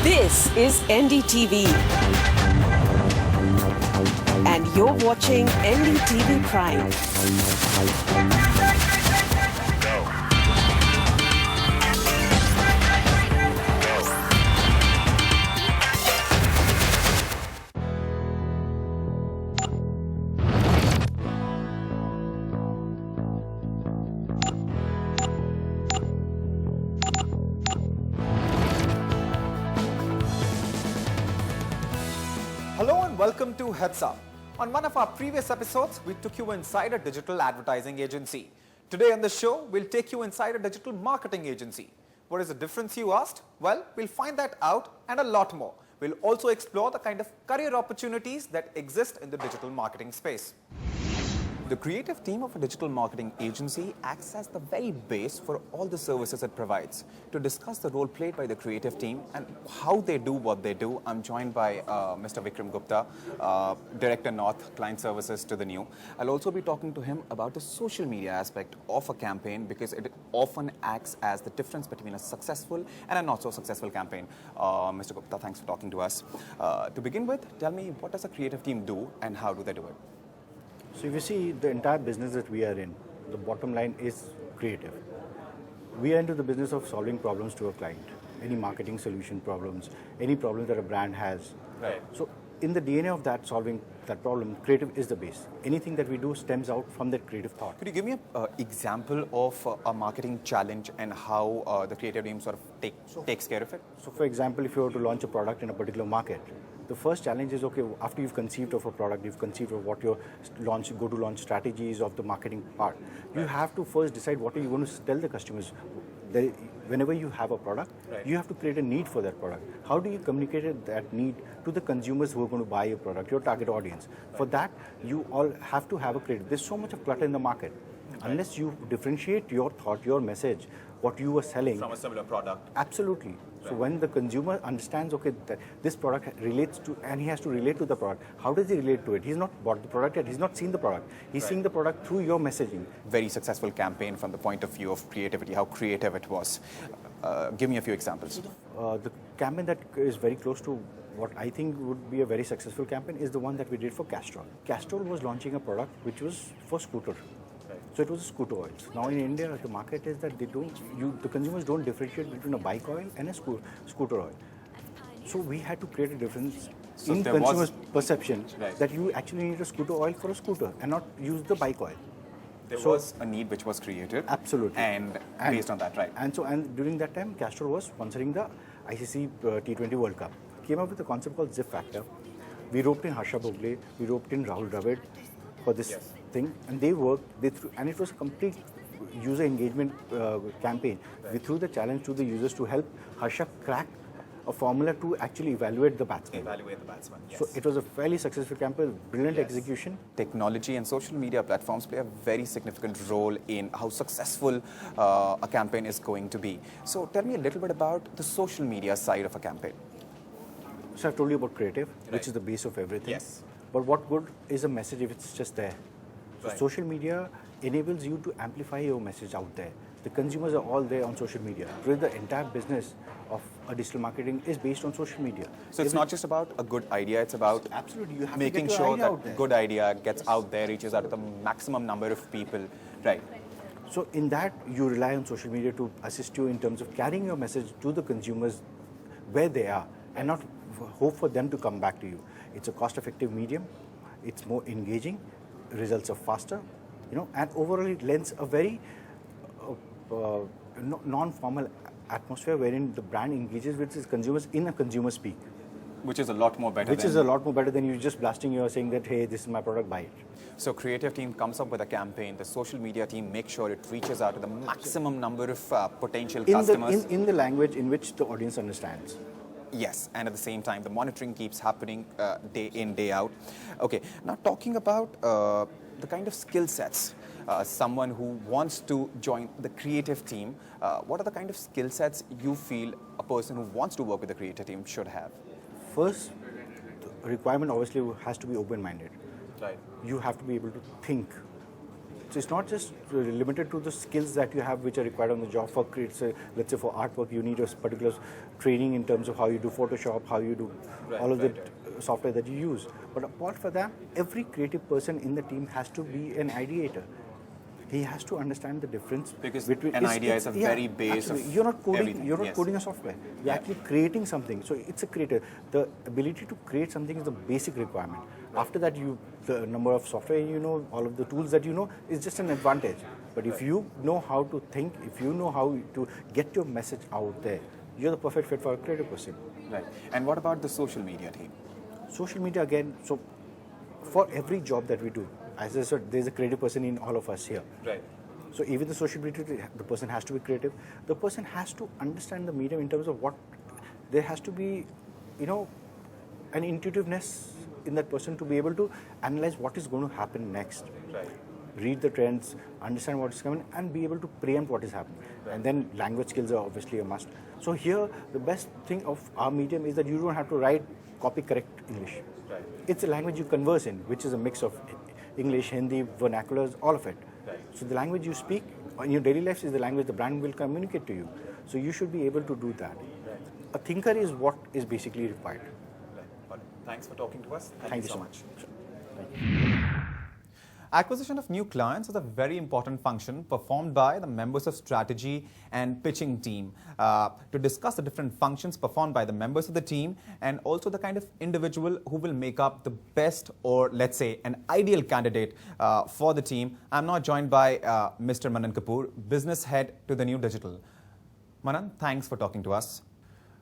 This is NDTV. And you're watching NDTV Prime. Hello and welcome to Heads Up. On one of our previous episodes, we took you inside a digital advertising agency. Today on the show, we'll take you inside a digital marketing agency. What is the difference, you asked? Well, we'll find that out and a lot more. We'll also explore the kind of career opportunities that exist in the digital marketing space. The creative team of a digital marketing agency acts as the very base for all the services it provides. To discuss the role played by the creative team and how they do what they do, I'm joined by Mr. Vikram Gupta, Director North, Client Services to the New. I'll also be talking to him about the social media aspect of a campaign because it often acts as the difference between a successful and a not so successful campaign. Mr. Gupta, thanks for talking to us. To begin with, tell me, what does a creative team do and how do they do it? So if you see the entire business that we are in, the bottom line is creative. We are into the business of solving problems to a client, any marketing solution problems, any problem that a brand has. Right. So in the DNA of that solving that problem, creative is the base. Anything that we do stems out from that creative thought. Could you give me an example of a marketing challenge and how the creative team sort of takes care of it? So for example, if you were to launch a product in a particular market, the first challenge is, okay, after you've conceived of a product, you've conceived of what your go-to-launch strategies of the marketing part, you have to first decide what are you going to tell the customers. Whenever you have a product, you have to create a need for that product. How do you communicate that need to the consumers who are going to buy your product, your target audience? For that, you all have to have a creative. There's so much of clutter in the market. Unless you differentiate your thought, your message, what you are selling. From a similar product. Absolutely. So when the consumer understands, okay, that this product relates to, and he has to relate to the product, how does he relate to it? He's not bought the product yet, he's not seen the product. He's seeing the product through your messaging. Very successful campaign from the point of view of creativity, how creative it was. Give me a few examples. The campaign that is very close to what I think would be a very successful campaign is the one that we did for Castrol. Castrol was launching a product which was for scooter. So it was a scooter oil. Now in India, the market is that the consumers don't differentiate between a bike oil and a scooter oil. So we had to create a difference in consumers' perception that you actually need a scooter oil for a scooter and not use the bike oil. There was a need which was created. Absolutely. And based on that, right? And during that time, Castrol was sponsoring the ICC T20 World Cup. Came up with a concept called Zip Factor. We roped in Harsha Bhogle, we roped in Rahul Dravid for this thing, and they worked, and it was a complete user engagement campaign. We threw the challenge to the users to help Harsha crack a formula to actually evaluate the batsman. Yes. So it was a fairly successful campaign, brilliant execution. Technology and social media platforms play a very significant role in how successful a campaign is going to be. So tell me a little bit about the social media side of a campaign. So I've told you about creative, which is the base of everything. Yes. But what good is a message if it's just there? So social media enables you to amplify your message out there. The consumers are all there on social media. Today, the entire business of a digital marketing is based on social media. So it's not just about a good idea, it's about absolutely you have making to get sure your idea that good idea gets out there, reaches out to the maximum number of people. Right. So in that, you rely on social media to assist you in terms of carrying your message to the consumers where they are and not hope for them to come back to you. It's a cost-effective medium. It's more engaging. Results are faster, and overall it lends a very non-formal atmosphere wherein the brand engages with its consumers in a consumer speak. Which is a lot more better. Which is a lot more better than you just blasting you or saying that, hey, this is my product, buy it. So creative team comes up with a campaign, the social media team makes sure it reaches out to the maximum number of potential customers. In the language in which the audience understands. Yes, and at the same time, the monitoring keeps happening day in, day out. Okay, now talking about the kind of skill sets, someone who wants to join the creative team, what are the kind of skill sets you feel a person who wants to work with the creative team should have? First, the requirement obviously has to be open-minded. Right. You have to be able to think So it's not just limited to the skills that you have which are required on the job. For let's say for artwork, you need a particular training in terms of how you do Photoshop, how you do all of the software that you use. But apart from that, every creative person in the team has to be an ideator. He has to understand the difference because between an idea is a very base of you're not coding. everything. You're not coding a software. You're actually creating something. So it's a creator. The ability to create something is the basic requirement. After that, the number of software you know, all of the tools that you know, is just an advantage. But if you know how to think, if you know how to get your message out there, you're the perfect fit for a creative person. Right. And what about the social media team? Social media again. So for every job that we do, as I said, there's a creative person in all of us here. Right. So even the social media, the person has to be creative. The person has to understand the medium in terms of what, there has to be, you know, an intuitiveness in that person to be able to analyze what is going to happen next. Right. Read the trends, understand what is coming, and be able to preempt what is happening. Right. And then language skills are obviously a must. So here, the best thing of our medium is that you don't have to write copy correct English. Right. It's a language you converse in, which is a mix of English, Hindi, vernaculars, all of it. Right. So the language you speak in your daily life is the language the brand will communicate to you. So you should be able to do that. Right. A thinker is what is basically required. Right. Well, thanks for talking to us. Thank you so much. Acquisition of new clients is a very important function performed by the members of strategy and pitching team. To discuss the different functions performed by the members of the team and also the kind of individual who will make up the best, or let's say an ideal candidate for the team, I'm now joined by Mr. Manan Kapoor, business head to the New Digital. Manan, thanks for talking to us.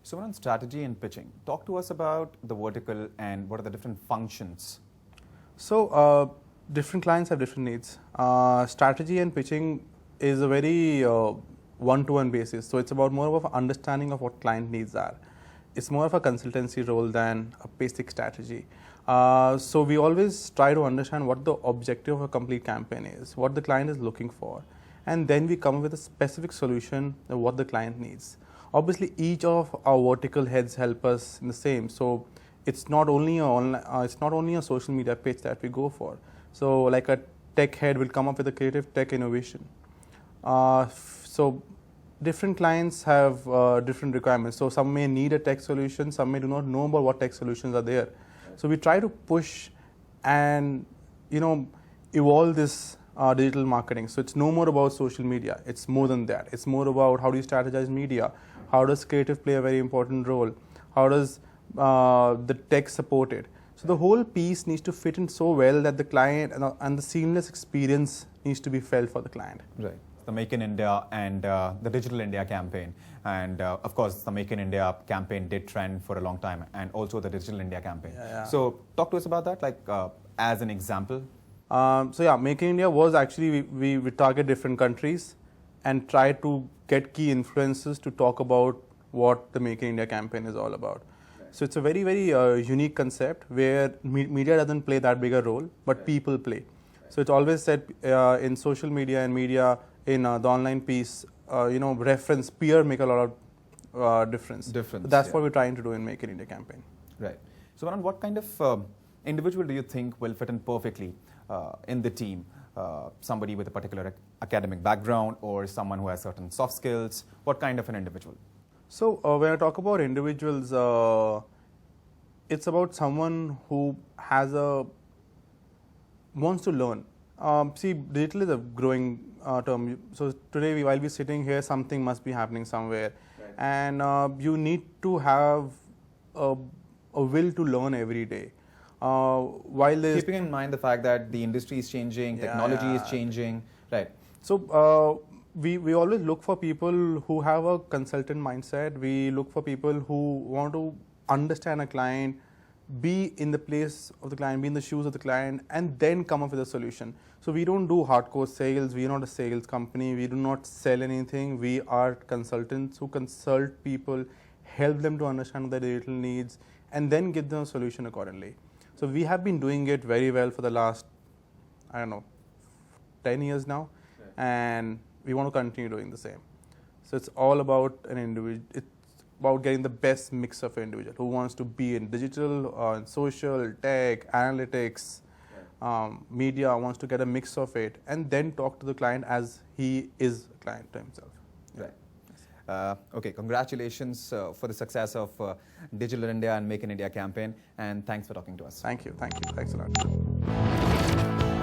So Manan, strategy and pitching. Talk to us about the vertical and what are the different functions. So different clients have different needs. Strategy and pitching is a very one-to-one basis. So it's about more of an understanding of what client needs are. It's more of a consultancy role than a basic strategy. So we always try to understand what the objective of a complete campaign is, what the client is looking for, and then we come up with a specific solution of what the client needs. Obviously, each of our vertical heads help us in the same. So it's not only a social media pitch that we go for. So like a tech head will come up with a creative tech innovation. So different clients have different requirements. So some may need a tech solution, some may do not know about what tech solutions are there. So we try to push and evolve this digital marketing. So it's no more about social media. It's more than that. It's more about how do you strategize media? How does creative play a very important role? How does the tech support it? So the whole piece needs to fit in so well that the client and the seamless experience needs to be felt for the client. Right. The Make in India and the Digital India campaign. And of course, the Make in India campaign did trend for a long time, and also the Digital India campaign. Yeah. So talk to us about that, like as an example. Make in India was actually, we target different countries and try to get key influencers to talk about what the Make in India campaign is all about. So it's a very, very unique concept where media doesn't play that big a role, but people play. So it's always said in social media and media, in the online piece, reference, peer make a lot of difference. So that's what we're trying to do in Make in India campaign. Right. So Manan, what kind of individual do you think will fit in perfectly in the team? Somebody with a particular academic background or someone who has certain soft skills? What kind of an individual? So when I talk about individuals, it's about someone who wants to learn. See, digital is a growing term. So today, while we're sitting here, something must be happening somewhere. Right. And you need to have a will to learn every day. Keeping in mind the fact that the industry is changing, technology is changing, right? So we always look for people who have a consultant mindset. We look for people who want to understand a client, be in the place of the client, be in the shoes of the client, and then come up with a solution. So we don't do hardcore sales. We are not a sales company. We do not sell anything. We are consultants who consult people, help them to understand their digital needs, and then give them a solution accordingly. So we have been doing it very well for the last, 10 years now, and we want to continue doing the same. So it's all about an individual. It's about getting the best mix of an individual who wants to be in digital, in social, tech, analytics, media wants to get a mix of it, and then talk to the client as he is a client to himself. Right. Okay, congratulations for the success of Digital India and Make in India campaign, and thanks for talking to us. Thank you. Thanks a lot.